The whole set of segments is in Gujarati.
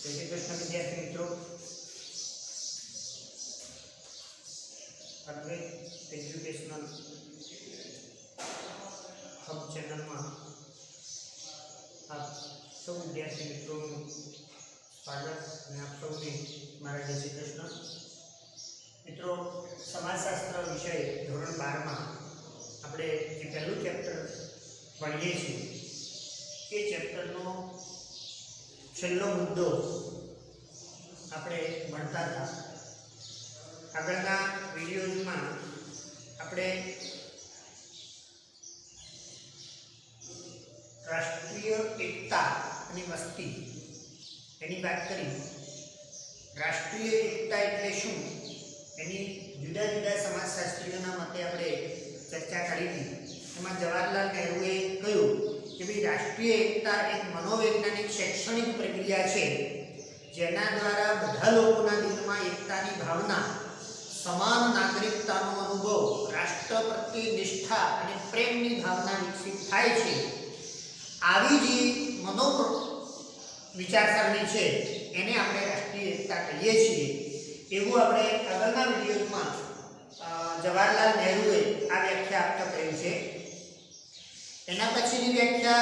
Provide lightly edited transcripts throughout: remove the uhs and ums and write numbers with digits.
श्री कृष्ण विद्यार्थी मित्रों, अद्वैत एज्युकेशनल हब चैनल में आप सब विद्यार्थी मित्रों स्वागत और आप सबने मारा जय श्री कृष्ण। मित्रों, समाजशास्त्र विषय धोरण 12 में આપણે જે પહેલું ચેપ્ટર ભણીએ છીએ એ ચેપ્ટરનો છેલ્લો મુદ્દો આપણે ભણતા હતા। આગળના વિડીયોઝમાં આપણે રાષ્ટ્રીય એકતા અને વસ્તી એની વાત કરી। રાષ્ટ્રીય એકતા એટલે શું એની જુદા જુદા સમાજશાસ્ત્રીઓના મતે આપણે चर्चा करी थी। एमां जवाहरलाल नेहरूले कह्युं कि भाई राष्ट्रीय एकता एक मनोवैज्ञानिक शैक्षणिक प्रक्रिया है जेना द्वारा बधा लोकोना दिलमां एकतानी भावना, समान नागरिकतानो अनुभव, राष्ट्र प्रत्ये निष्ठा अने प्रेमनी भावना विकसित थाय छे। आवी जे मनो विचारसरणी छे एने आपणे राष्ट्रीय एकता कहीए छीए। एवुं आपणे આગળના વિડિયોમાં जवाहरलाल नेहरूले आ व्याख्या आपता कही है। एना पछीनी व्याख्या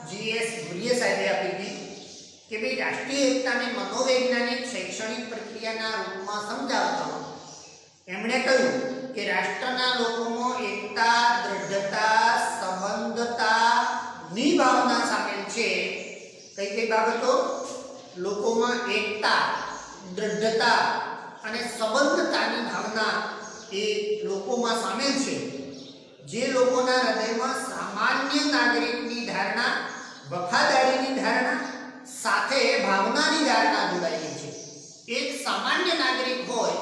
जीएस घुरिये साहेबे आपी थी कि भाई राष्ट्रीय एकता ने मनोवैज्ञानिक शैक्षणिक प्रक्रियाना रूपमां समजावता एमणे कह्युं कि राष्ट्रना लोकोमां एकता, दृढ़ता, संबंधतानी भावना शामिल छे। कई कई बाबतो लोकोमां एकता, दृढ़ता अने संबंधतानी भावना ए लोकोमां शामिल छे। जे लोकोना हृदयमां सामान्य नागरिकनी धारणा, वफादारीनी धारणा साथे भावनानी धारणा जोडायेली छे। एक सामान्य नागरिक होय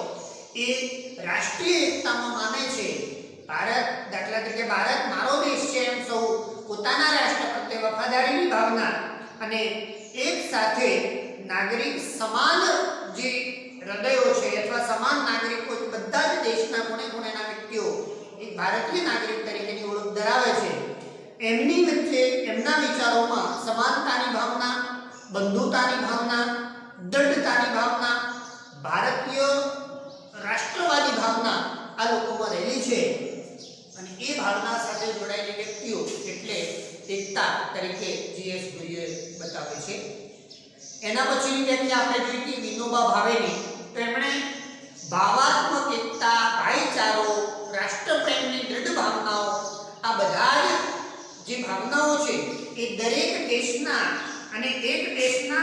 ए राष्ट्रीय एकतामां माने छे। भारत दाखला तरीके भारत मारो देश छे एम सौ पोताना राष्ट्र प्रत्ये वफादारीनी भावना अने एक साथे नागरिक समान जे हृदयो छे अथवा समान नागरिको बधा ज देशना कोणे कोणेना व्यक्तिओ एक भारतीय नागरिक तरीकेनी ओळख धरावे छे। एमनी वच्चे एमना विचारोमां समानतानी भावना, बंधुतानी भावना, दृढ़तानी भावना, भारतीय राष्ट्रवादी भावना आ लोकोमां रहेली छे अने ए भावना साथे जोडायेली व्यक्तिओ एटले एकता तरीके जीएस घुरिये बतावे छे। एना पछीनी व्याख्या आपणे जोई हती विनोबा भावेनी। तो एमणे भावात्मक एकता, भाईचारो, राष्ट्रप्रेमनी दृढ़ भावनाओं आ बधा जे भावनाओं छे ए दरेक देशना अने एक देशना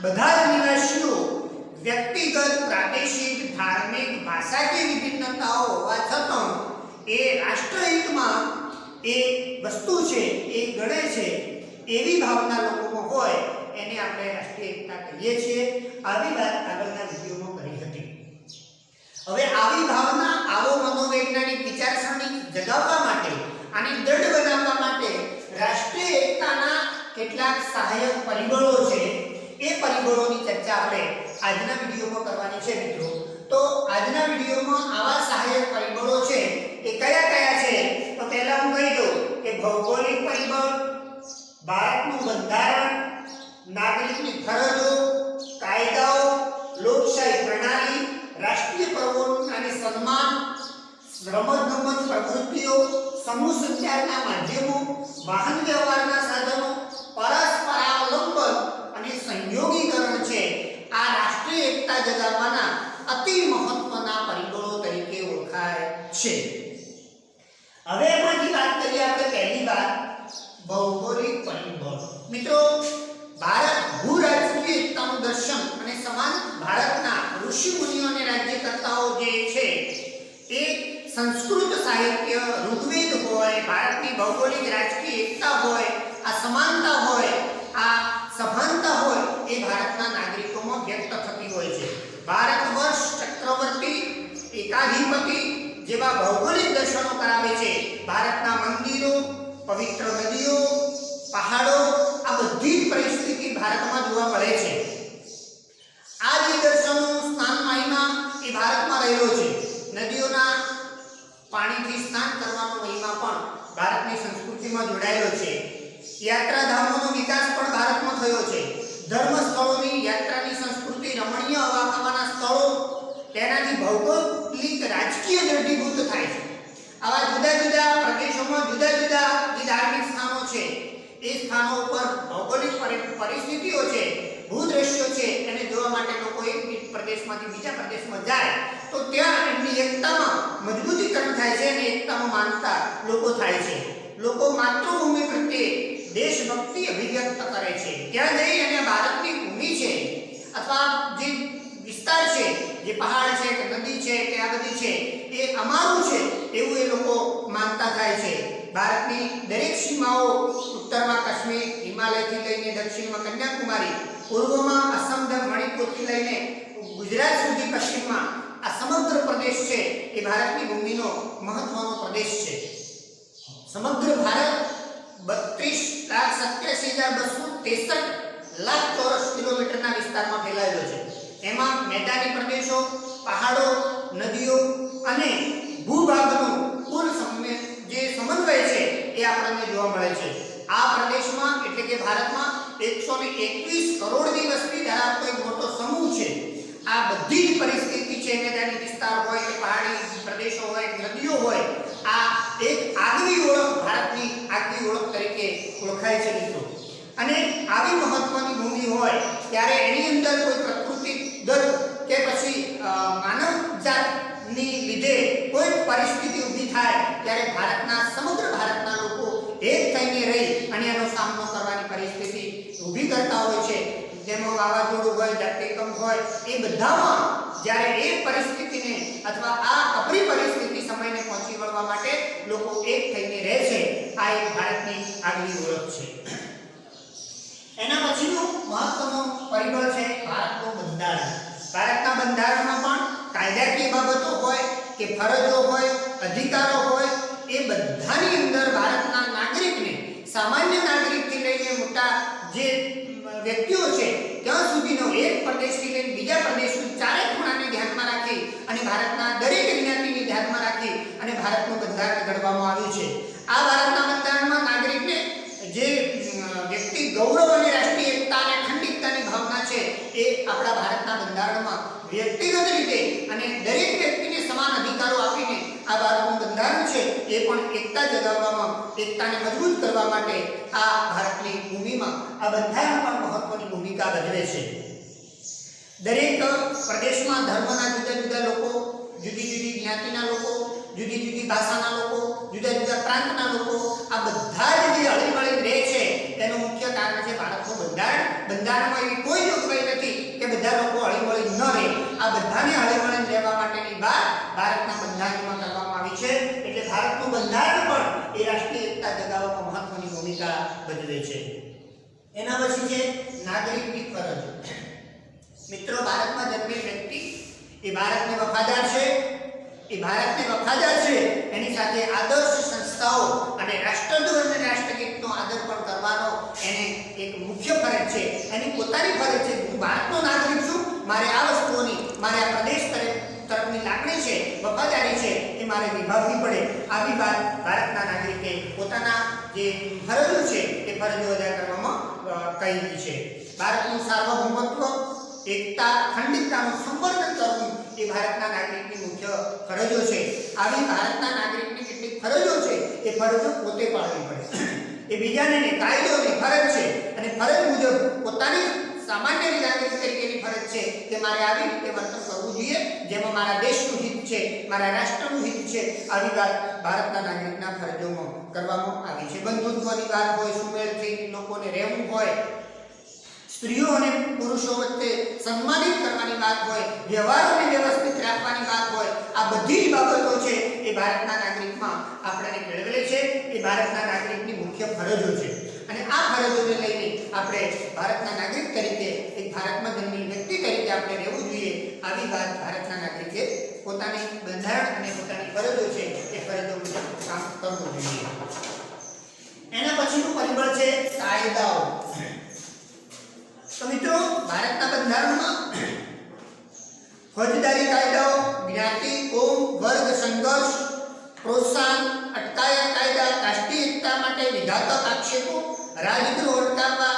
बधा ज निवासीओ व्यक्तिगत, प्रादेशिक, धार्मिक, भाषाकीय विभिन्नताओ होवा छतां ए राष्ट्रहितमां ए वस्तु छे ए गणे छे एवी भावना लोकोमां होय एने आपणे राष्ट्रीय एकता कहीए छीए। आवी वात આગળના વિડિયોમાં કરી હતી। હવે આવી ભાવના, આવો મનોવૈજ્ઞાનિક વિચારસરણી જગાવવા માટે અને દૃઢ બનાવવા માટે રાષ્ટ્રીય એકતાના કેટલાક સહાયક પરિબળો છે એ પરિબળોની ચર્ચા આપણે આજના વિડિયોમાં કરવાની છે મિત્રો। તો આજના વિડિયોમાં આવા સહાયક પરિબળો છે એ કયા કયા છે? તો પહેલા હું કહી દઉં કે ભૌગોલિક પરિબળ, ભારતનું બંધારણ, नागरिकनी फरजो, कायदाओ, लोकशाही प्रणाली, राष्ट्रीय पर्वो अने सम्मान, रमत-गमत प्रवृत्तिओ, समूह संचारना माध्यमों, वाहन व्यवहारना साधनों, परस्परावलंबन अने संयोगीकरण छे आ राष्ट्रीय एकता जगाववाना अति महत्वना परिबळो तरीके ओळखाय छे। हवे एमांथी वात करीए आपणे पहेली वात भौगोलिक परिबळ। मित्रों, भारत भूराष्ट्रीय एकताનું દર્શન અને સમાન ભારતના ઋષિ મુનિઓ અને રાજ્યકર્તાઓ જે છે એ સંસ્કૃત સાહિત્ય, ઋગ્વેદ હોય, ભારતની ભૌગોલિક રાજકીય એકતા હોય, આ સમાનતા હોય, આ સભાનતા હોય એ ભારતના નાગરિકોમાં વ્યક્ત થતી હોય છે। ભારતવર્ષ ચક્રવર્તી, એકાધિપતિ જેવા ભૌગોલિક દર્શનો કરાવે છે। ભારતના મંદિરો, પવિત્ર નદીઓ, પહાડો आ बधी परिस्थिति भारत में जोवा मळे छे। आ जे दर्शनो, स्नान महिमा ए भारत में रहेलो छे। नदीओना पाणीथी स्नान करवानो महिमा पण भारतनी संस्कृति में जोडायेलो छे। यात्राधामोनो विकास पण भारत में थयो छे। धर्मस्थळोनी यात्रानी संस्कृति ભૌગોલિક રાજકીય દ્રઢીભૂત થાય છે. આવા જુદા જુદા પ્રદેશોમાં જુદા જુદા જે ધાર્મિક સ્થાનો છે એ સ્થાનો ઉપર ભૌગોલિક પરિસ્થિતિઓ છે, ભૂદ્રશ્યો છે, એને જોવા માટે લોકો એક પ્રદેશમાંથી બીજા પ્રદેશમાં જાય તો ત્યાં એમની એકતામાં મજબૂતીકરણ થાય છે અને એકતામાં માનતા લોકો થાય છે. લોકો માતૃભૂમિ પ્રત્યે દેશભક્તિ અભિવ્યક્ત કરે છે. ત્યાં જઈ અને ભારતની ભૂમિ છે અથવા જે વિસ્તાર છે, જે પહાડ છે કે નદી છે કે આ બધી છે એ અમારું છે એવું એ લોકો માનતા થાય છે. ભારતની દરેક સીમાઓ, ઉત્તરમાં કાશ્મીર, હિમાલયથી લઈને દક્ષિણમાં કન્યાકુમારી, પૂર્વમાં અસમ, મણિપુરથી લઈને ગુજરાત સુધી પશ્ચિમમાં આ સમગ્ર પ્રદેશ છે એ ભારતની ભૂમિનો મહત્વનો પ્રદેશ છે. સમગ્ર ભારત 32,87,263 લાખ ચોરસ કિલોમીટરના વિસ્તારમાં ફેલાયેલો છે. એમાં મેદાની પ્રદેશો, પહાડો, નદીઓ અને ભૂભાગનો કુલ જે સમન્વય છે એ આપણને જોવા મળે છે. આ પ્રદેશમાં એટલે કે ભારતમાં 121 કરોડની વસ્તી ધરાવતો એક મોટો સમૂહ છે. આ બધી જ પરિસ્થિતિ છે, મેદાની વિસ્તાર હોય કે પહાડી પ્રદેશો હોય કે નદીઓ હોય, આ એક આગવી ઓળખ, ભારતની આગવી ઓળખ તરીકે ઓળખાય છે મિત્રો. અને આવી મહત્વની ભૂમિ હોય ત્યારે એની અંદર કોઈ પ્રકૃતિ દત્ત કે પછી માનવ જાતની લીધે કોઈ પરિસ્થિતિ ઊભી થાય ત્યારે સમગ્ર ભારતના લોકો એક થઈને રહી અને એનો સામનો કરવાની પરિસ્થિતિ ઊભી કરતા હોય છે. જેમાં વાવાઝોડું હોય, ધરતીકંપ હોય, એ બધામાં જ્યારે એ પરિસ્થિતિને અથવા આ કપરી પરિસ્થિતિ સમયને પહોંચી વળવા માટે લોકો એક થઈને રહે છે. આ એક ભારતની આગવી ઓળખ છે. એના પછીનું મહત્વનું પરિબળ છે ભારતનું બંધારણ. ભારતના બંધારણમાં પણ કાયદાકીય બાબતો હોય કે ફરજો હોય, અધિકારો હોય, એ બધાની અંદર ભારતના નાગરિકને, સામાન્ય નાગરિકથી લઈને મોટા જે વ્યક્તિઓ છે ત્યાં સુધીનો, એક પ્રદેશથી લઈને બીજા પ્રદેશનું ચારે ખૂણાને ધ્યાનમાં રાખી અને ભારતના દરેક જ્ઞાતિને ધ્યાનમાં રાખી અને ભારતનું બંધારણ ઘડવામાં આવ્યું છે. આ ભારતના બંધારણમાં નાગરિકને જે વ્યક્તિ ગૌરવ અને રાષ્ટ્રીય એકતા અને અખંડિતતાની ભાવના છે એ આપણા ભારતના બંધારણમાં વ્યક્તિગત રીતે અને દરેક વ્યક્તિને સમાન અધિકારો આપીને આ ભારતનું બંધારણ છે એ પણ એકતા જગાવવામાં, એકતાને મજબૂત કરવા માટે આ ભારતની ભૂમિમાં આ બંધારણ પણ મહત્વની ભૂમિકા ભજવે છે. દરેક પ્રદેશમાં ધર્મના જુદા જુદા લોકો, જુદી જુદી જ્ઞાતિના લોકો, જુદી જુદી ભાષાના લોકો, જુદા જુદા પ્રાંતના લોકો, આ બધા જ જે હળીમળી રહે છે તેનું મુખ્ય કારણ છે ભારતનું બંધારણ. બંધારણમાં એવી કોઈ જોગવાઈ નથી કે બધા લોકો હળીમળી ન રહે. આ બધાને હળીમળી રહેવા માટેની વાત ભારતના બંધારણમાં કરવામાં આવી છે. એટલે ભારતનું બંધારણ પણ એ રાષ્ટ્રીય એકતા જગાવવામાં મહત્વની ભૂમિકા ભજવે છે. એના પછી છે નાગરિકની ફરજ. મિત્રો, ભારતમાં જન્મેલ વ્યક્તિ એ ભારતને વફાદાર છે. એ ભારતને વફાદાર છે એની સાથે આદર્શ સંસ્થાઓ અને રાષ્ટ્રધ્વજ અને રાષ્ટ્રગીતનો આદર પણ કરવાનો એને એક મુખ્ય ફરજ છે. એની પોતાની ફરજ છે. હું ભારતનો નાગરિક છું, મારે આ વસ્તુઓની, મારે આ પ્રદેશ તરફની લાગણી છે, વફાદારી છે, એ મારે નિભાવવી પડે. આવી વાત ભારતના નાગરિકે પોતાના જે ફરજો છે એ ફરજો અદા કરવામાં કહેલી છે. ભારતનું સાર્વભૌમત્વ, એકતા, અખંડિતતાનું સંવર્ધન કરવું એ ભારતના નાગરિકની મુખ્ય ફરજો છે. આવી ભારતના નાગરિકની કેટલીક ફરજો છે એ ફરજો પોતે પાળવી પડે. એ બીજાને નહીં, કાયદોની ફરજ છે અને ફરજ મુજબ પોતાની સામાન્ય નાગરિક તરીકેની ફરજ છે કે મારે આવી રીતે વર્તન કરવું જોઈએ જેમાં મારા દેશનું હિત છે, મારા રાષ્ટ્રનું હિત છે. આવી વાત ભારતના નાગરિકના ફરજોમાં કરવામાં આવી છે. બંધુત્વની વાત હોય, સુમેળથી લોકોને રહેવું હોય, સ્ત્રીઓ અને પુરુષો વચ્ચે સન્માનિત કરવાની વાત હોય, વ્યવહારોને વ્યવસ્થિત રાખવાની વાત હોય, આ બધી જ બાબતો છે એ ભારતના નાગરિકમાં આપણને કેળવેલે છે. એ ભારતના નાગરિકની મુખ્ય ફરજો છે અને આ ફરજોને લઈને આપણે ભારતના નાગરિક તરીકે, એક ભારતમાં જન્મેલ વ્યક્તિ તરીકે આપણે રહેવું જોઈએ. આવી વાત ભારતના નાગરિકે પોતાની બંધારણ અને પોતાની ફરજો છે એ ફરજો મુજબ કામ કરવું જોઈએ. એના પછીનું પરિબળ છે કાયદાઓ. તો મિત્રો, ભારતના બંધારણમાં ફોજદારી કાયદાઓ, જ્ઞાતિ, કોમ, વર્ગ સંઘર્ષ પ્રોત્સાહન, અટકાયત કાયદા, રાષ્ટ્રીય એકતા માટે વિઘાતક આક્ષેપો, રાજદ્રોહ અટકાવવા,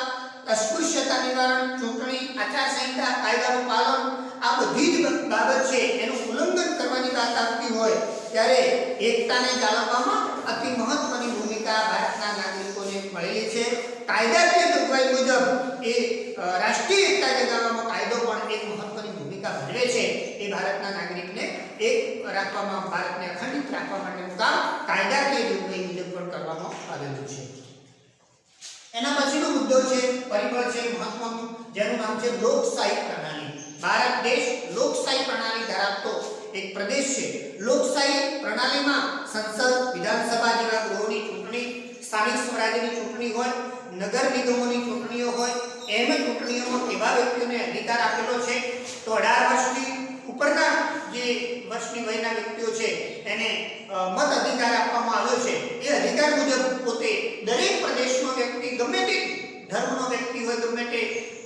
અસ્પૃશ્યતા નિવારણ, ચૂંટણી આચારસંહિતા, કાયદાનું પાલન, આ બધી બધી જ બાબત છે એનું ઉલ્લંઘન કરવાની વાત આવતી હોય ત્યારે એકતાને જાળવવામાં અતિ મહત્વની ભૂમિકા ભારતના નાગરિકોને મળેલી છે. કાયદાકીય જોગવાઈ મુજબ એ રાષ્ટ્રીય એકતા જગાવવામાં કાયદો પણ એક મહત્વની ભૂમિકા ભજવે છે. એ ભારતના નાગરિકને એક રાખવામાં, ભારતને અખંડિત રાખવા માટેનું કામ કાયદાકીય જોગવાઈ મુજબ પણ કરવામાં આવેલું છે. એના પછીનો મુદ્દો છે, પરિબળ છે મહત્વનું, જેનું નામ છે લોકશાહી પ્રણાલી. ભારત દેશ લોકશાહી પ્રણાલી ધરાવતો એક પ્રદેશ છે. લોકશાહી પ્રણાલીમાં સંસદ, વિધાનસભા જેવા ગૃહોની ચૂંટણી, સ્થાનિક સ્વરાજ્યની ચૂંટણી હોય, નગર નિગમોની ચૂંટણીઓ હોય, એમ ચૂંટણીઓમાં કેવા વ્યક્તિઓને અધિકાર આપેલો છે તો 18 વર્ષથી ઉપરના જે વર્ષની વયના વ્યક્તિઓ છે એને મત અધિકાર આપવામાં આવ્યો છે. એ અધિકાર મુજબ પોતે દરેક પ્રદેશનો વ્યક્તિ, ગમે તે ધર્મનો વ્યક્તિ હોય, ગમે તે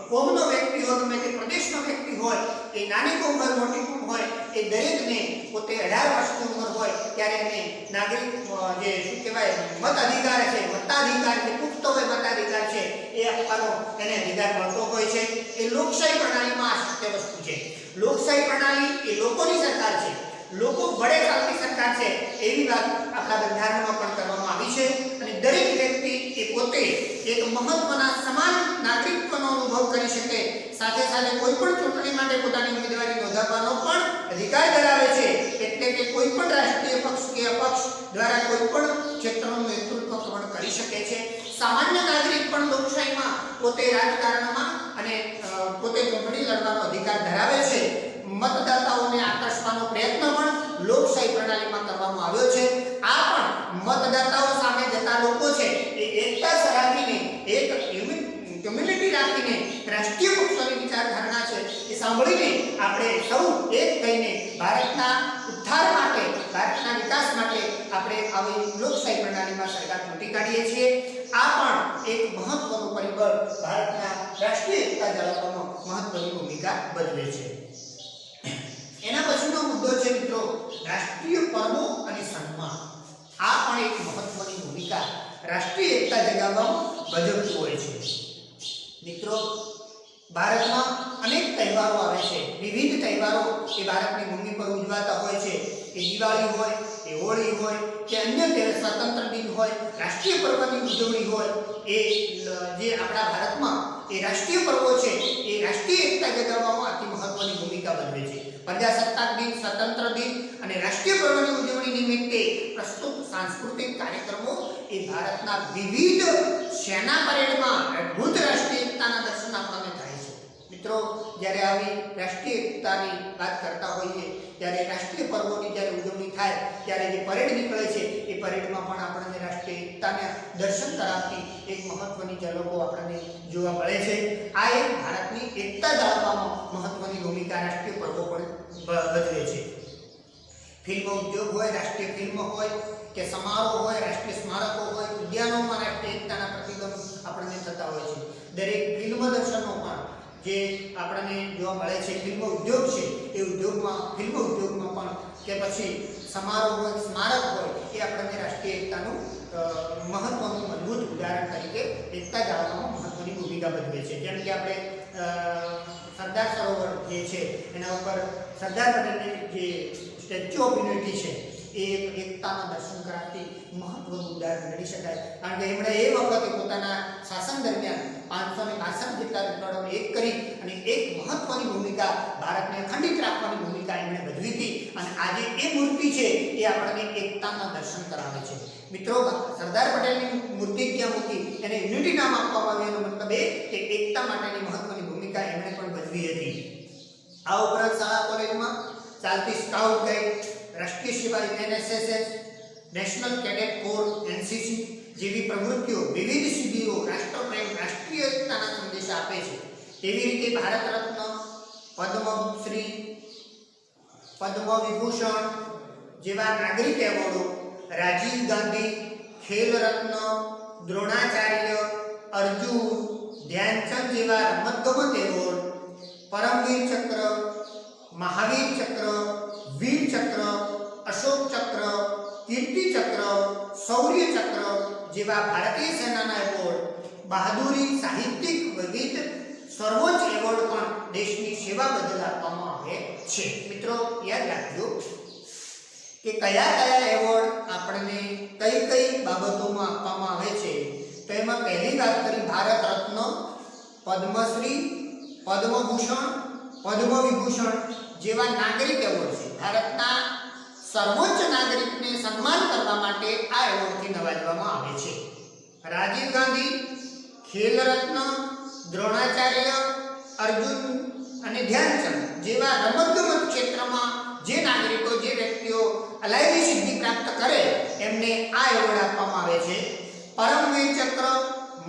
કોમનો વ્યક્તિ હોય, ગમે તે પ્રદેશનો વ્યક્તિ હોય, એ નાની કોમ હોય, મોટી કોમ હોય, એ દરેકને પોતે 18 વર્ષની ઉંમર હોય ત્યારે એને નાગરિક જે શું કહેવાય મત અધિકાર છે, મતાધિકાર છે, પુખ્ત હોય મતાધિકાર છે એ આપવાનો એને અધિકાર મળતો હોય છે. એ લોકશાહી પ્રણાલીમાં આ સત્ય વસ્તુ છે. લોકશાહી પ્રણાલી એ લોકોની સરકાર છે, લોકો વડે ચાલતી સરકાર છે એવી વાત આપણા બંધારણમાં પણ કરવામાં આવી છે. અને દરેક વ્યક્તિ એ પોતે એક મહત્વના સમાન નાગરિકત્વનો અનુભવ કરી શકે, સાથે સાથે કોઈ પણ ચૂંટણી માટે પોતાની ઉમેદવારી નોંધાવવાનો પણ અધિકાર ધરાવે છે. એટલે કે કોઈ પણ રાષ્ટ્રીય પક્ષ કે અપક્ષ દ્વારા કોઈ પણ ક્ષેત્રનું નેતૃત્વ પણ કરી શકે છે. સામાન્ય નાગરિક પણ લોકશાહીમાં પોતે રાજકારણમાં અને પોતે ચૂંટણી લડવાનો અધિકાર ધરાવે છે. મતદાતાઓને આકર્ષવાનો પ્રયત્ન પણ લોકશાહી પ્રણાલીમાં કરવામાં આવ્યો છે. આ પણ મતદાતાઓ સામે જતા લોકો છે એ એકતા રાખીને, એક કમ્યુનિટી રાખીને રાષ્ટ્રીય પક્ષોની વિચારધારણા છે એ સાંભળીને આપણે સૌ એક થઈને ભારતના ઉદ્ધાર માટે, ભારતના વિકાસ માટે આપણે આવી લોકશાહી પ્રણાલીમાં સરકાર ચૂંટી કાઢીએ છીએ. આ પણ એક મહત્વનું પરિબળ ભારતના રાષ્ટ્રીય એકતા જાળવવામાં મહત્વની ભૂમિકા ભજવે છે. એના પછીનો મુદ્દો છે મિત્રો રાષ્ટ્રીય પર્વો અને સન્માન. આ પણ એક મહત્વની ભૂમિકા રાષ્ટ્રીય એકતા જગાવવામાં ભજવતું હોય છે. મિત્રો ભારતમાં અનેક તહેવારો આવે છે, વિવિધ તહેવારો એ ભારતની ભૂમિ પર ઉજવાતા હોય છે. એ દિવાળી હોય, એ હોળી હોય કે અન્ય સ્વતંત્ર દિન હોય, રાષ્ટ્રીય પર્વની ઉજવણી હોય, એ જે આપણા ભારતમાં એ રાષ્ટ્રીય પર્વો છે એ રાષ્ટ્રીય એકતા જગાવવામાં અતિ મહત્વની ભૂમિકા ભજવે છે. પ્રજાસત્તાક દિન, સ્વતંત્ર દિન અને રાષ્ટ્રીય પર્વની ઉજવણી નિમિત્તે પ્રસ્તુત સાંસ્કૃતિક કાર્યક્રમો એ ભારતના વિવિધ સેના પરેડમાં અદ્ભુત રાષ્ટ્રીય એકતાના દર્શન આપણને થાય છે. મિત્રો જ્યારે આવી રાષ્ટ્રીય એકતાની વાત કરતા હોઈએ ત્યારે રાષ્ટ્રીય પર્વોની જ્યારે ઉજવણી થાય ત્યારે જે પરેડ નીકળે છે એ પરેડમાં પણ આપણને રાષ્ટ્રીય એકતાના દર્શન કરાવતી એક મહત્વની ઝલકો આપણને જોવા મળે છે. આ એક ભારતની એકતા જાળવવામાં મહત્વની ભૂમિકા રાષ્ટ્રીય પર્વો પણ ભજવે છે. ફિલ્મ ઉદ્યોગ હોય, રાષ્ટ્રીય ફિલ્મ હોય કે સમારોહ હોય, રાષ્ટ્રીય સ્મારકો હોય, ઉદ્યાનોમાં રાષ્ટ્રીય એકતાના પ્રતિબંધ આપણને થતા હોય છે. દરેક ફિલ્મ દર્શનો પણ જે આપણને જોવા મળે છે, ફિલ્મ ઉદ્યોગ છે એ ઉદ્યોગમાં, ફિલ્મ ઉદ્યોગમાં પણ કે પછી સમારોહ હોય, સ્મારક હોય એ આપણને રાષ્ટ્રીય એકતાનું મહત્વનું મજબૂત ઉદાહરણ તરીકે એકતા જાળવવામાં મહત્વની ભૂમિકા ભજવે છે. જેમ કે આપણે સરદાર સરોવર જે છે એના ઉપર સરદાર પટેલની જે સ્ટેચ્યુ ઓફ યુનિટી છે એ એકતાના દર્શન કરાવતી મહત્વનું ઉદાહરણ ગણી શકાય. કારણ કે એમણે એ વખતે પોતાના શાસન દરમિયાન 562 જેટલા રજવાડાઓને એક કરી અને એક મહત્વની ભૂમિકા, ભારતને અખંડિત રાખવાની ભૂમિકા એમણે ભજવી હતી. અને આજે એ મૂર્તિ છે એ આપણને એકતાના દર્શન કરાવે છે. મિત્રો સરદાર પટેલની મૂર્તિ ક્યાં મૂકી એને યુનિટી નામ આપવામાં આવ્યું, એનો મતલબ એ કે એકતા માટેની મહત્વની ભૂમિકા એમણે પણ ભજવી હતી. આ ઉપરાંત શાળા કોલેજમાં ચાલતી સ્કાઉટ ગાઈડ, રાષ્ટ્રીય સેવા NSS, national cadet core NCC જેવી પ્રવૃત્તિઓ, વિવિધ શિબિરો રાષ્ટ્રપ્રેમ, રાષ્ટ્રીય એકતાના સંદેશા આપે છે. તેવી રીતે ભારત રત્ન, પદ્મશ્રી, પદ્મ વિભૂષણ જેવા નાગરિક એવોર્ડો, રાજીવ ગાંધી ખેલ રત્ન, દ્રોણાચાર્ય, અર્જુન, ધ્યાનચંદ જેવા રમતગમત એવોર્ડ, પરમવીર ચક્ર, મહાવીર ચક્ર, વીર ચક્ર, અશોક ચક્ર, કીર્તિ ચક્ર, શૌર્ય ચક્ર જેવા ભારતીય સેનાના એવોર્ડ, બહાદુરી, સાહિત્યિક વિવિધ સર્વોચ્ચ એવોર્ડ પણ દેશની સેવા બદલ આપવામાં આવે છે। મિત્રો યાદ રાખજો કે કયા કયા એવોર્ડ આપણને કઈ કઈ બાબતોમાં આપવામાં આવે છે। તો એમાં પહેલી વાત કરી ભારત રત્ન, પદ્મશ્રી, પદ્મભૂષણ, પદ્મવિભૂષણ જેવા નાગરિક એવોર્ડ છે। ભારતના સર્વોચ્ચ નાગરિકને સન્માન કરવા માટે આ એવોર્ડથી નવાજવામાં આવે છે। રાજીવ ગાંધી, ખેલ રત્ન, દ્રોણાચાર્ય, અર્જુન અને ધ્યાનચંદ જેવા રમતગમત ક્ષેત્રમાં જે નાગરિકો, જે વ્યક્તિઓ અલાયદી સિદ્ધિ પ્રાપ્ત કરે એમને આ એવોર્ડ આપવામાં આવે છે। પરમવીર ચક્ર,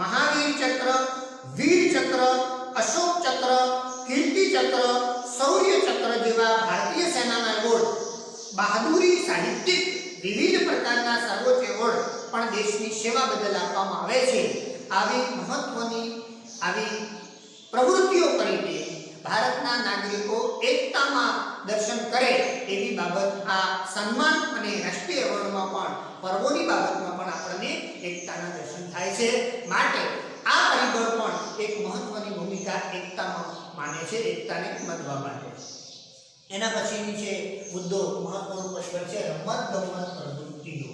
મહાવીર ચક્ર, વીર ચક્ર, અશોક ચક્ર, કીર્તિ ચક્ર, શૌર્ય ચક્ર જેવા ભારતીય સેનાના એવોર્ડ, બહાદુરી, સાહિત્યિક વિવિધ પ્રકારના સર્વોચ્ચ એવોર્ડ પણ દેશની સેવા બદલ આપવામાં આવે છે। આવી મહત્વની આવી પ્રવૃત્તિઓ કરીને ભારતના નાગરિકો એકતામાં દર્શન કરે એવી બાબત આ સન્માન અને રાષ્ટ્રીય એવોર્ડમાં પણ પર્વોની બાબતમાં પણ આપણને એકતાના દર્શન થાય છે। માટે આ પરિબળ પણ એક મહત્વની ભૂમિકા એકતામાં માને છે, એકતાને બાંધવા માટે। એના પછીની છે મુદ્દો મહત્વનો પરિબળ છે રમત-ગમત પ્રવૃત્તિઓ।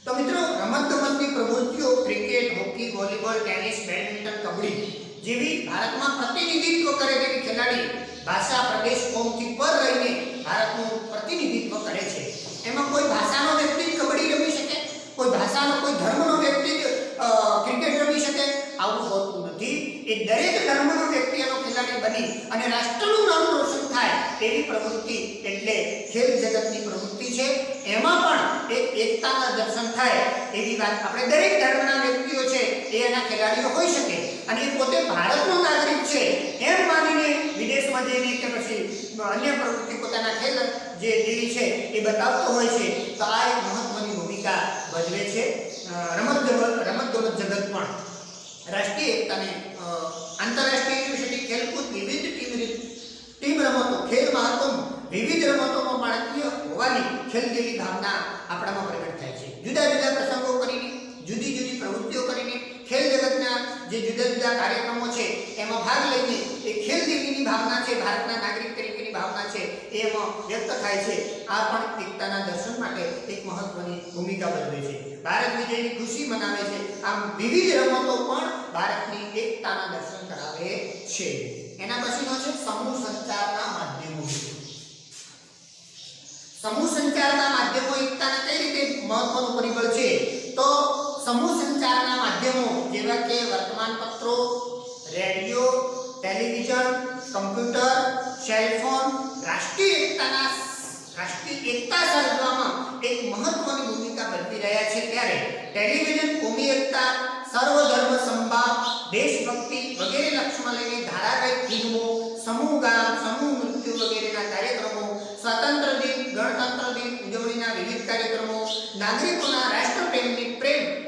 તો મિત્રો રમત-ગમતની પ્રવૃત્તિઓ cricket, hockey, volleyball, tennis, badminton, kabaddi જેવી ભારતમાં પ્રતિનિધિત્વ કરે તેવી ખેલાડી ભાષા, પ્રદેશ, કોમથી પર રહીને ભારતનું પ્રતિનિધિત્વ કરે છે। એમાં કોઈ ભાષાનો વ્યક્તિ જ કબડ્ડી રમી શકે, કોઈ ભાષાનો, કોઈ ધર્મનો વ્યક્તિ જ ક્રિકેટ રમી શકે, આવું હોતું નથી। એ દરેક ધર્મનો વ્યક્તિ એનો ખેલાડી બની અને રાષ્ટ્રનું નામ રોશન થાય તેવી પ્રવૃત્તિ એટલે ખેલ જગતની પ્રવૃત્તિ છે। એમાં પણ એક એકતાના દર્શન થાય એવી વાત, આપણે દરેક ધર્મના વ્યક્તિઓ છે એ એના ખેલાડીઓ હોઈ શકે અને એ પોતે ભારતનો નાગરિક છે એમ માનીને વિદેશમાં જઈને કે પછી અન્ય પ્રવૃત્તિ પોતાના ખેલ જે દેવી છે એ બતાવતો હોય છે। તો આ એક મહત્વની ભૂમિકા ભજવે છે। રમતગમત જગત પણ રાષ્ટ્રીય એકતાને, આંતરરાષ્ટ્રીય યુનિવર્સિટી ખેલકૂદ, વિવિધ ટીમ રમતો, ખેલ મહાકુંભ, વિવિધ રમતોમાં ભારતીય હોવાની ખેલદિલી ભાવના આપણામાં પ્રગટ થાય છે। જુદા જુદા પ્રસંગો કરીને, જુદી જુદી પ્રવૃત્તિઓ કરીને ખેલ જગતના જે જુદા જુદા કાર્યક્રમો છે એમાં ભાગ લઈને એ ખેલદિલીની ભાવના છે, ભારતના નાગરિક તરીકેની ભાવના છે એ એમાં વ્યક્ત થાય છે। આ પણ એકતાના દર્શન માટે એક મહત્વની ભૂમિકા ભજવે છે। ભારત વિજયની ખુશી મનાવે છે। આમ વિવિધ રમતો પણ ભારતની એકતાના દર્શન કરાવે છે। એના પછીનો છે સમૂહ સંચારના માધ્યમો। સમૂહ સંચારના માધ્યમો એકતાના કઈ રીતે મહત્વનું પરિબળ છે? તો સમૂહ સંચારના માધ્યમો જેવા કે વર્તમાનપત્રો, રેડિયો, ટેલિવિઝન, કમ્પ્યુટર, સેલફોન રાષ્ટ્રીય એકતા સર્જવામાં એક મહત્વની ભૂમિકા ભજવી રહ્યા છે। ત્યારે ટેલિવિઝન કોમી એકતા, સર્વધર્મ સમભાવ, દેશભક્તિ વગેરે લક્ષ્યમાં લઈને ધારાવાહિક ફિલ્મો, સમૂહ ગાન, સમૂહ નૃત્ય વગેરેના કાર્યક્રમો, સ્વાતંત્ર્ય દિન, ગણતંત્ર દિન ઉજવણીના વિવિધ કાર્યક્રમો નાગરિકોના રાષ્ટ્રપ્રેમની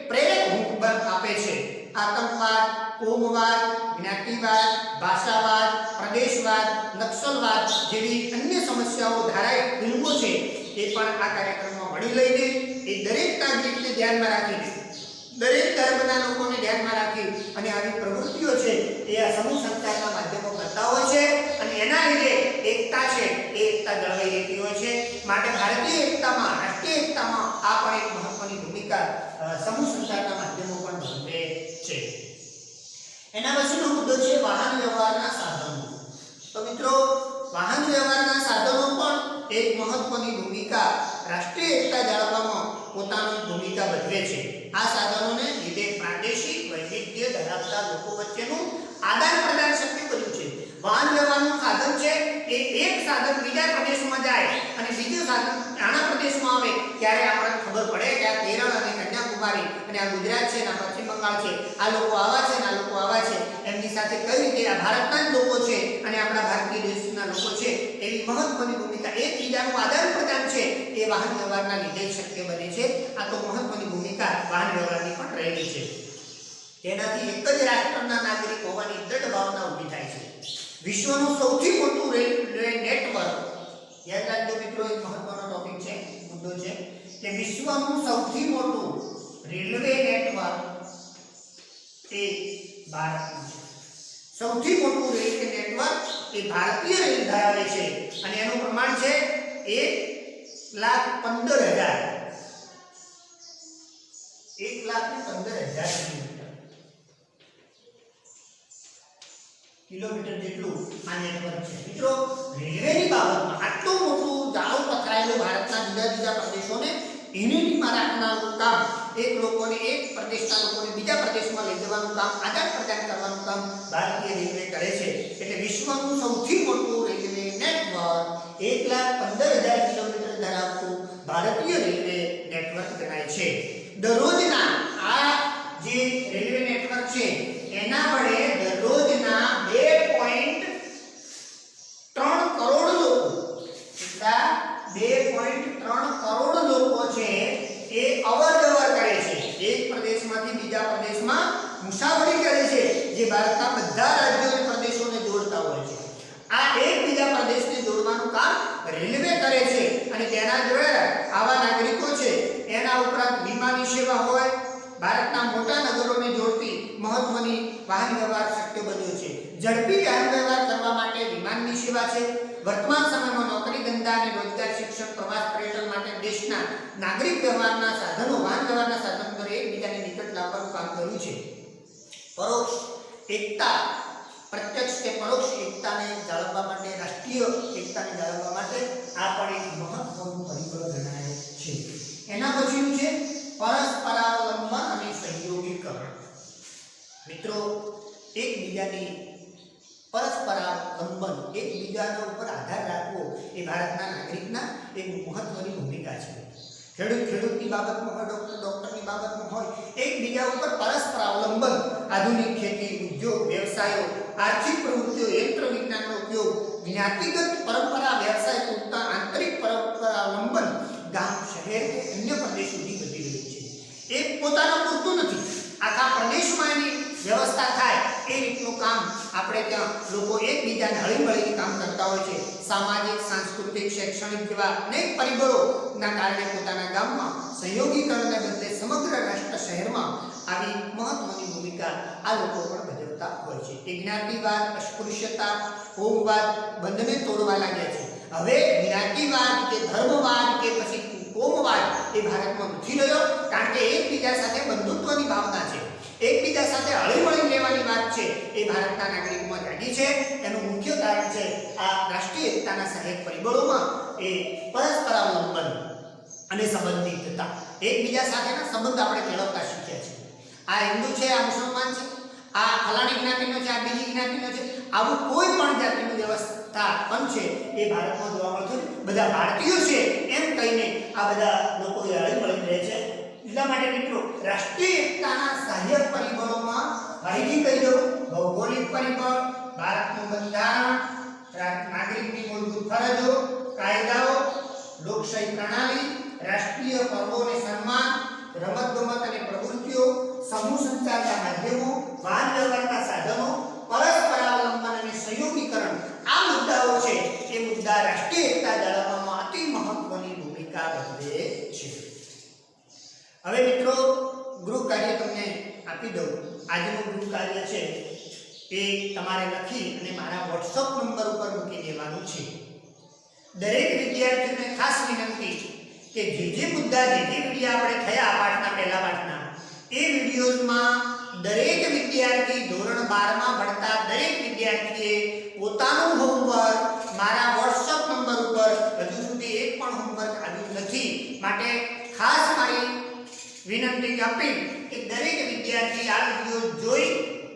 પ્રેરક ભૂખ આપે છે। આતંકવાદ, કોમવાદ, જ્ઞાતિવાદ, ભાષાવાદ, પ્રદેશવાદ, નક્સલવાદ જેવી અન્ય સમસ્યાઓ ધારાવાહિક ફિલ્મો છે એ પણ આ કાર્યક્રમમાં વળી લઈને એ દરેક નાગરિકને ધ્યાનમાં રાખીને, દરેક ધર્મના લોકોને ધ્યાનમાં રાખી અને આવી પ્રવૃત્તિઓ છે એ આ સમૂહ સંચારના માધ્યમો કરતા હોય છે અને એના લીધે એકતા છે એ એકતા જળવાઈ રહેતી હોય છે। માટે ભારતીય એકતામાં, રાષ્ટ્રીય એકતામાં આ પણ એક મહત્વની ભૂમિકા સમૂહ સંચારના માધ્યમો પણ ભજવે છે। એના પછીનો મુદ્દો છે વાહન વ્યવહારના સાધનો। તો મિત્રો વાહન વ્યવહારના સાધનો પણ એક મહત્વની ભૂમિકા રાષ્ટ્રીય એકતા જાળવવામાં પોતાની ભૂમિકા ભજવે છે। આ સાધનોને લીધે પ્રાદેશિક વૈવિધ્ય ધરાવતા લોકો વચ્ચેનું આદાન પ્રદાન શક્ય બન્યું છે। વાહન વ્યવહારનું સાધન છે એ એક સાધન બીજા પ્રદેશમાં જાય અને બીજું સાધન આના પ્રદેશમાં આવે ત્યારે આપણને ખબર પડે કે આ કેરળ અને કન્યાકુમારી અને આ ગુજરાત છે અને આ પશ્ચિમ બંગાળ છે, આ લોકો આવા છે અને આ લોકો આવા છે, એમની સાથે કઈ રીતે આ ભારતના જ લોકો છે અને આપણા ભારતીય દેશના લોકો છે એવી મહત્વની ભૂમિકા એકબીજાનું આદાન પ્રદાન છે એ વાહન વ્યવહારના લીધે શક્ય બને છે। આ તો મહત્વની ભૂમિકા વાહન વ્યવહારની પણ રહેલી છે। તેનાથી એક જ રાષ્ટ્રના નાગરિક હોવાની દ્રઢ ભાવના ઊભી થાય છે। વિશ્વનું સૌથી મોટું રેલવે નેટવર્ક, યાદ રાખજો મિત્રો, એક મહત્વનો ટોપિક છે, મુદ્દો છે કે વિશ્વનું સૌથી મોટું રેલવે નેટવર્ક એ ભારતનું છે। સૌથી મોટું રેલવે નેટવર્ક એ ભારતીય રેલ ધરાવે છે અને એનું પ્રમાણ છે 1,15,000 કિલોમીટર જેટલું આ નેટવર્ક છે મિત્રો રેલવેની બાબતમાં આટલું મોટું જાળું પથરાયેલું ભારતના જુદા જુદા પ્રદેશોને યુનિટીમાં રાખવાનું કામ એક લોકોને એક પ્રદેશના લોકોને બીજા પ્રદેશમાં લઈ જવાનું કામ આદાન પ્રદાન કરવાનું કામ ભારતીય રેલવે કરે છે એટલે વિશ્વનું સૌથી મોટું રેલવે નેટવર્ક 1,15,000 કિલોમીટર ધરાવતું ભારતીય રેલવે નેટવર્ક ગણાય છે દરરોજના આ જે રેલવે નેટવર્ક છે એના વડે દરરોજના 2.3 કરોડ લોકો કેટલા 2.3 કરોડ લોકો છે એ અવરજવર કરે છે એક પ્રદેશમાંથી બીજા પ્રદેશમાં મુસાફરી કરે છે જે ભારતના બધા રાજ્યો અને પ્રદેશોને જોડતા હોય છે આ એક બીજા પ્રદેશને જોડવાનું કામ રેલવે કરે છે અને તેના દ્વારા આવા નાગરિકો છે એના ઉપરાંત વિમાની સેવા હોય ભારતના મોટા નગરોને જોડતી મહત્વની વાહન વ્યવહાર શક્ય બન્યો છે ઝડપી વાહન વ્યવહાર કરવા માટે વિમાનની સેવા છે વર્તમાન સમયમાં નોકરી ધંધા અને રોજગાર શિક્ષણ પ્રવાસ પર્યટન માટે દેશના નાગરિક વ્યવહારના સાધનો વાહન વ્યવહારના સાધનો દ્વારા એકબીજાની નિકટ લાવવાનું કામ કર્યું છે પરોક્ષ એકતા પ્રત્યક્ષ કે પરોક્ષ એકતાને જાળવવા માટે રાષ્ટ્રીય એકતાને જાળવવા માટે આ પણ એક મહત્વનું પરિબળ ગણાય છે એના પછીનું છે પરસ્પરાવલંબન અને સહયોગીકરણ મિત્રો એકબીજાની પરસ્પરાવલંબન એકબીજાના ઉપર આધાર રાખવો એ ભારતના નાગરિકના એક મહત્વની ભૂમિકા છે ખેડૂતની બાબતમાં હોય ડોક્ટરની બાબતમાં હોય એકબીજા ઉપર પરસ્પરાવલંબન આધુનિક ખેતી ઉદ્યોગ વ્યવસાયો આર્થિક પ્રવૃત્તિઓ યંત્ર વિજ્ઞાનનો ઉપયોગ જ્ઞાતિગત પરંપરા વ્યવસાય પૂરતા આંતરિક પરસ્પરાવલંબન ગામ શહેર કે અન્ય પ્રદેશ સુધી વધી રહ્યું છે એક પોતાના પૂરતું નથી આખા પ્રદેશમાં એની વ્યવસ્થા થાય એ રીતનું કામ આપણે ત્યાં લોકો એકબીજાને હળીમળીને કામ કરતા હોય છે સામાજિક સાંસ્કૃતિક શૈક્ષણિક જેવા અનેક પરિબળોના કારણે પોતાના ગામમાં સહયોગીકરણને બદલે સમગ્ર રાષ્ટ્ર શહેરમાં આવી મહત્વની ભૂમિકા આ લોકો પણ ભજવતા હોય છે એ જ્ઞાતિવાદ અસ્પૃશ્યતા કોમવાદ બંનેને તોડવા લાગ્યા છે હવે જ્ઞાતિવાદ કે ધર્મવાદ કે પછી કોમવાદ એ ભારતમાં નથી રહ્યો કારણ કે એકબીજા સાથે બંધુત્વની ભાવના છે એકબીજા સાથે હળીમળી લેવાની વાત છે એ ભારતના નાગરિકોમાં જાગી છે એનું મુખ્ય કારણ છે આ રાષ્ટ્રીય એકતાના સહાયક પરિબળોમાં એ પરસ્પરાવલંબન અને સંબંધિતતા એકબીજા સાથેના સંબંધ આપણે કેળવતા શીખ્યા છે આ હિન્દુ છે આ મુસલમાન છે આ ફલાણી જ્ઞાતિનો છે આ બીજી જ્ઞાતિનો છે આવું કોઈ પણ જાતિનું વ્યવસ્થા પણ છે એ ભારતમાં જોવા મળતું બધા ભારતીયો છે એમ કહીને આ બધા લોકો હળીમળી રહે છે એટલા માટે મિત્રો રાષ્ટ્રીય એકતાના સહાયક પરિબળોમાં માહિતી કહી દઉં ભૌગોલિક પરિબળ ભારતનું બંધારણ નાગરિકની મૂળભૂત ફરજો કાયદાઓ લોકશાહી પ્રણાલી રાષ્ટ્રીય પર્વો અને સન્માન રમતગમત અને પ્રવૃત્તિઓ સમૂહ સંચારના માધ્યમો વાહન વ્યવહારના સાધનો પરસ્પરાવલંબન અને સહયોગીકરણ આ મુદ્દાઓ છે એ મુદ્દા રાષ્ટ્રીય એકતા જાળવવામાં અતિ મહત્વની ભૂમિકા ભજવે છે હવે મિત્રો ગૃહ કાર્ય તમને આપી દઉં આજનું ગૃહ કાર્ય છે એ તમારે લખી અને મારા WhatsApp નંબર ઉપર મૂકી દેવાનું છે દરેક વિદ્યાર્થીઓને ખાસ વિનંતી કે જે મુદ્દા જે વિડિયો આપણે થયા પાઠના પહેલા પાઠના એ વિડિયોઝમાં દરેક વિદ્યાર્થી ધોરણ 12 માં ભણતા દરેક વિદ્યાર્થીએ પોતાનું હોમવર્ક મારા WhatsApp નંબર ઉપર હજુ સુધી એક પણ હોમવર્ક આવ્યું નથી માટે ખાસ મારી વિનંતી આપી કે દરેક વિદ્યાર્થી આ વિડિયો જોઈ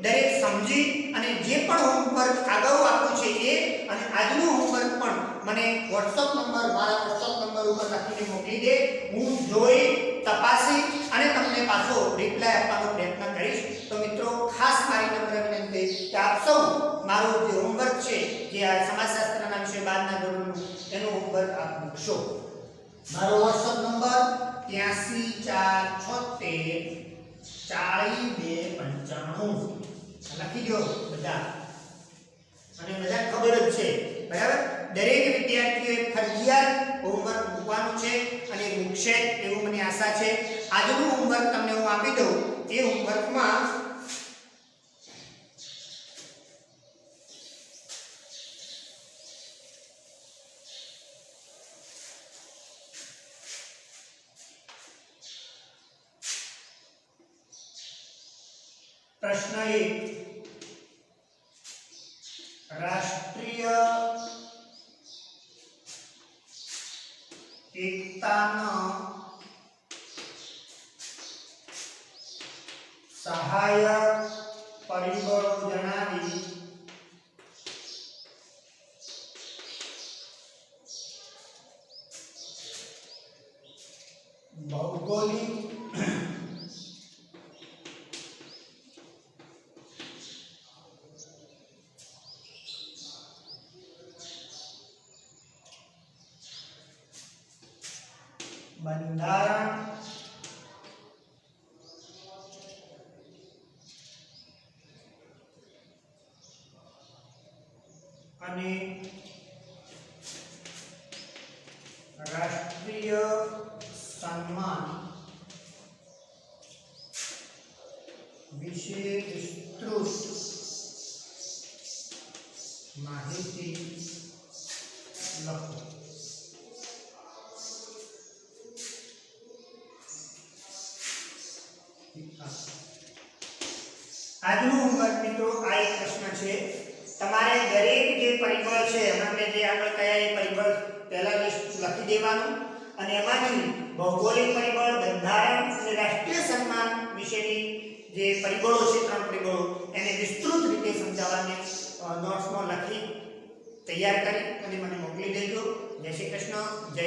દરેક સમજી અને જે પણ હોમવર્ક અગાઉ આપ્યું છે એ અને આજનું હોમવર્ક પણ મને WhatsApp નંબર મારા WhatsApp નંબર ઉપર લખીને મોકલી દે હું જોઈ તપાસી અને તમને પાછો રિપ્લાય આપવાનો પ્રયત્ન કરીશ તો મિત્રો ખાસ મારી નમ્ર વિનંતી કે આપ સૌ મારું જે હોમવર્ક છે જે આ સમાજશાસ્ત્રના વિષય 12 ના ધોરણનું એનું હોમવર્ક આપ મૂકશો મારો WhatsApp નંબર 8346400295 લખી દો બધા અને બધા ખબર જ છે બરાબર દરેક વિદ્યાર્થીએ ફરજિયાત હોમવર્ક મૂકવાનું છે અને મૂકશે એવું મને આશા છે આજનું હોમવર્ક તમને હું આપી દઉં એ હોમવર્કમાં પ્રશ્ન 1 રાષ્ટ્રીય એકતાના સહાયક પરિબળો જણાવી ભૌગોલિક બંધારણ અને રાષ્ટ્રીય સન્માન વિશે વિસ્તૃત માહિતી લખો. આજનું હોમવર્ક મિત્રો આ એક પ્રશ્ન છે. તમારે દરેક જે પરિબળ છે આપણે જે આગળ કયા એ પરિબળ પહેલા લિસ્ટ લખી દેવાનું અને એમાંથી ભૌગોલિક પરિબળ, બંધારણ અને રાષ્ટ્રીય સન્માન વિશેની જે પરિબળો છે 3 પરિબળો એને વિસ્તૃત રીતે સમજાવવાની નોટ્સમાં લખી તૈયાર કરી અને મને મોકલી દેજો. જય શ્રી કૃષ્ણ. જય